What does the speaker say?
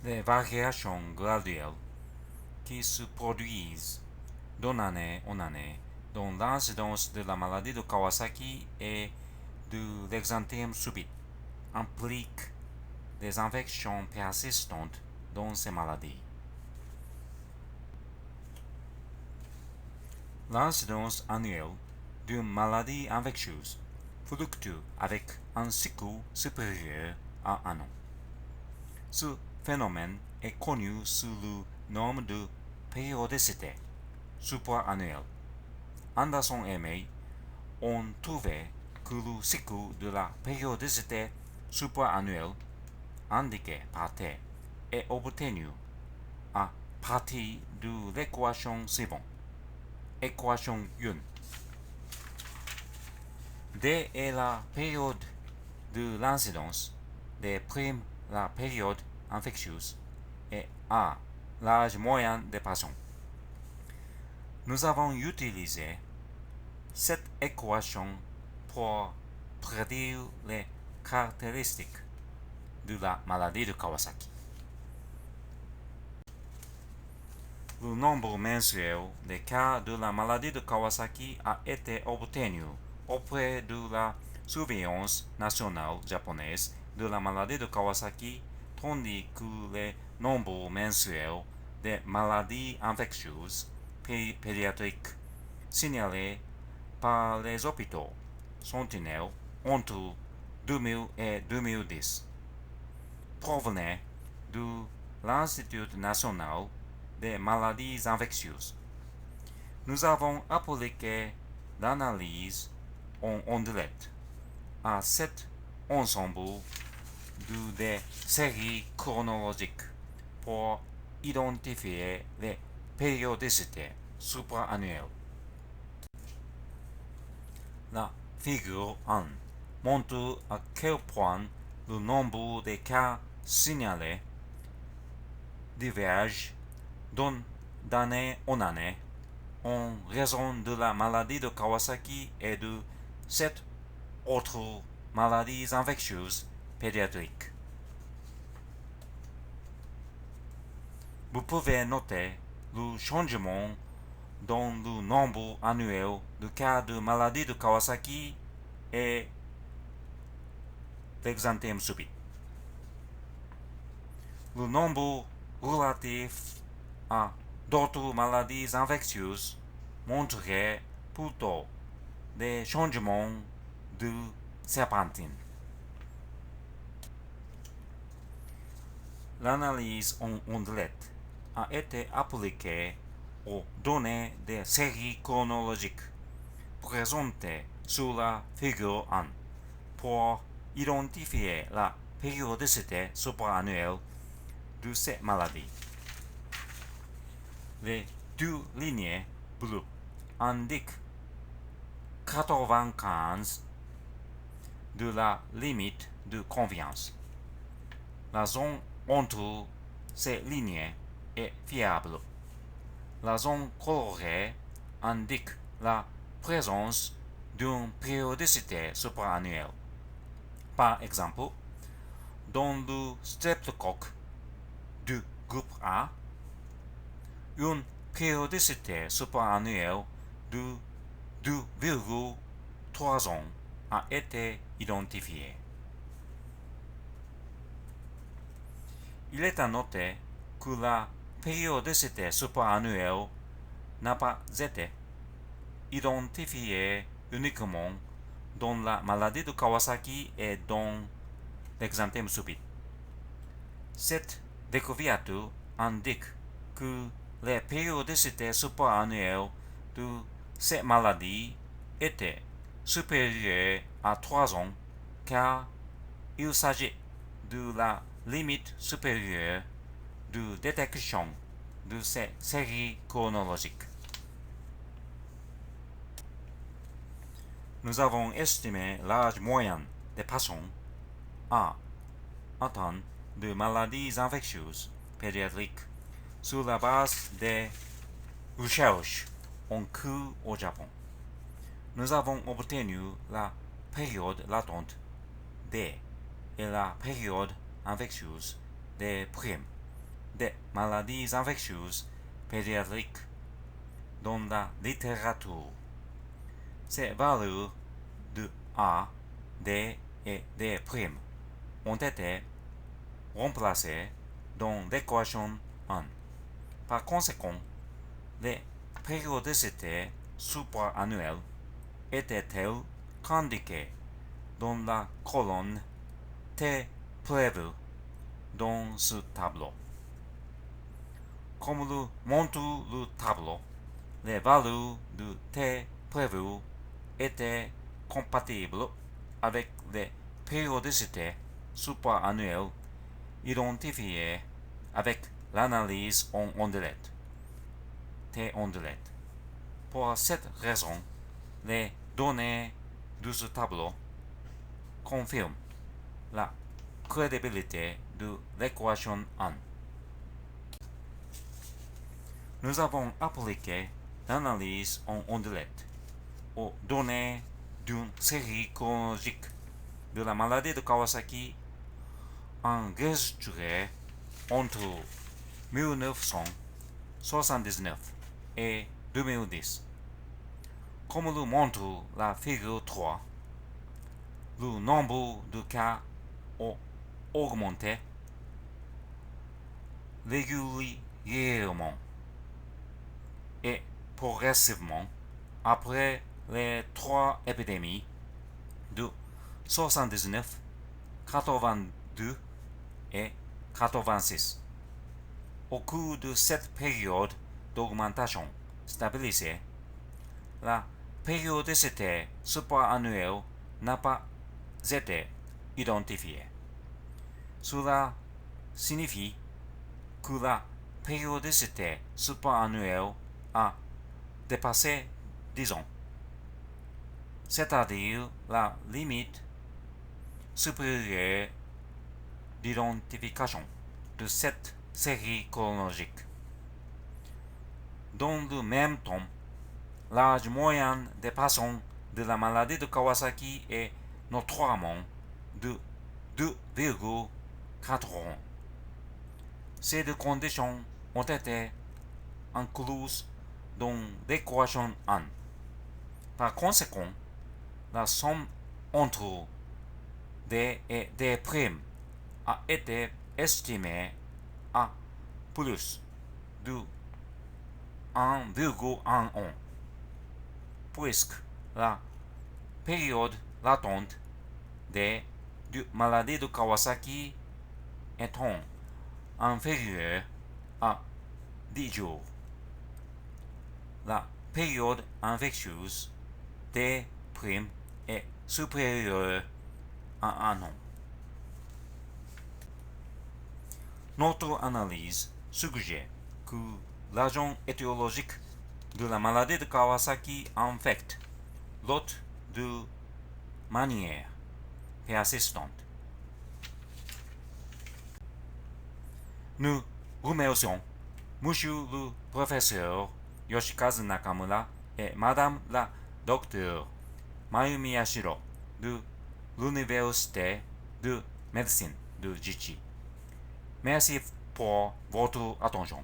les variations graduelles qui se produisent d'année en année dans l'incidence de la maladie de Kawasaki et de l'exanthème subite impliquent des infections persistantes dans ces maladies. L'incidence annuelle d'une maladie infectieuse fluctue avec un cycle supérieur à un an. Ce phénomène est connu sous le nom de périodicité supraannuelle. Anderson et May ont trouvé que le cycle de la périodicité supraannuelle indiqué par T est obtenu à partir de l'équation suivante. Équation 1. D est la période de l'incidence, D' la période infectieuse et A l'âge moyen des patients. Nous avons utilisé cette équation pour prédire les caractéristiques de la maladie de Kawasaki. Le nombre mensuel des cas de la maladie de Kawasaki a été obtenu auprès de la surveillance nationale japonaise de la maladie de Kawasaki, tandis que les nombres mensuels des maladies infectieuses pédiatriques signalés par les hôpitaux sentinelles entre 2000 et 2010 provenaient de l'Institut national des maladies infectieuses. Nous avons appliqué l'analyse en ondelette à cet ensemble des séries chronologiques pour identifier les périodicités supraannuelles. La figure 1 montre à quel point le nombre de cas signalés diverge d'année en année en raison de la maladie de Kawasaki et de 7 autres maladies infectieuses pédiatriques. Vous pouvez noter le changement dans le nombre annuel de cas de maladie de Kawasaki et l'exanthème subite. Le nombre relatif à d'autres maladies infectieuses montrerait plutôt des changements de serpentine. L'analyse en ondelette a été appliquée aux données des séries chronologiques présentées sur la figure 1 pour identifier la périodicité supraannuelle de ces maladies. Les deux lignées bleues indiquent 95 de la limite de confiance. La zone entre ces lignées est fiable. La zone colorée indique la présence d'une périodicité supraannuelle. Par exemple, dans le streptocoque du groupe A, une périodicité supraannuelle de 2,3 ans a été identifiée. Il est à noter que la périodicité supraannuelle n'a pas été identifiée uniquement dans la maladie de Kawasaki et dans l'exanthème subite. Cette découverte indique que les périodicités supraannuelles de ces maladies étaient supérieures à 3 ans car il s'agit de la limite supérieure de détection de ces séries chronologiques. Nous avons estimé l'âge moyen des patients atteints de maladies infectieuses pédiatriques sur la base des recherches en cours au Japon. Nous avons obtenu la période latente D et la période infectieuse des primes des maladies infectieuses pédiatriques dans la littérature. Ces valeurs de A, D et D' ont été remplacées dans l'équation 1. Par conséquent, les périodicités supraannuelles étaient-elles qu'indiquées dans la colonne T prévue dans ce tableau. Comme le montre le tableau, les valeurs de T prévues étaient compatibles avec les périodicités supraannuelles identifiées avec l'analyse en ondelette, T ondelette. Pour cette raison, les données de ce tableau confirment la crédibilité de l'équation 1. Nous avons appliqué l'analyse en ondelette aux données d'une série chronologique de la maladie de Kawasaki enregistrée entre 1979 et 2010. Comme le montre la figure 3, le nombre de cas a augmenté régulièrement et progressivement après les 3 épidémies de 79, 82 et 86. Au cours de cette période d'augmentation stabilisée, la périodicité supraannuelle n'a pas été identifiée. Cela signifie que la périodicité supraannuelle a dépassé 10 ans, c'est-à-dire la limite supérieure d'identification de cette série chronologique. Dans le même temps, l'âge moyen des patients de la maladie de Kawasaki est notoirement de 2,4 ans. Ces deux conditions ont été incluses dans l'équation 1. Par conséquent, la somme entre D et D' a été estimée à plus de 1,1 an, puisque la période latente de maladie de Kawasaki étant inférieure à 10 jours. La période infectieuse D' est supérieure à 1 an. Notre analyse suggère que l'agent étiologique de la maladie de Kawasaki infecte l'hôte de manière persistante. Nous remercions Monsieur le professeur Yoshikazu Nakamura et Madame la docteure Mayumi Yashiro de l'Université de médecine de Jichi. Merci pour votre attention.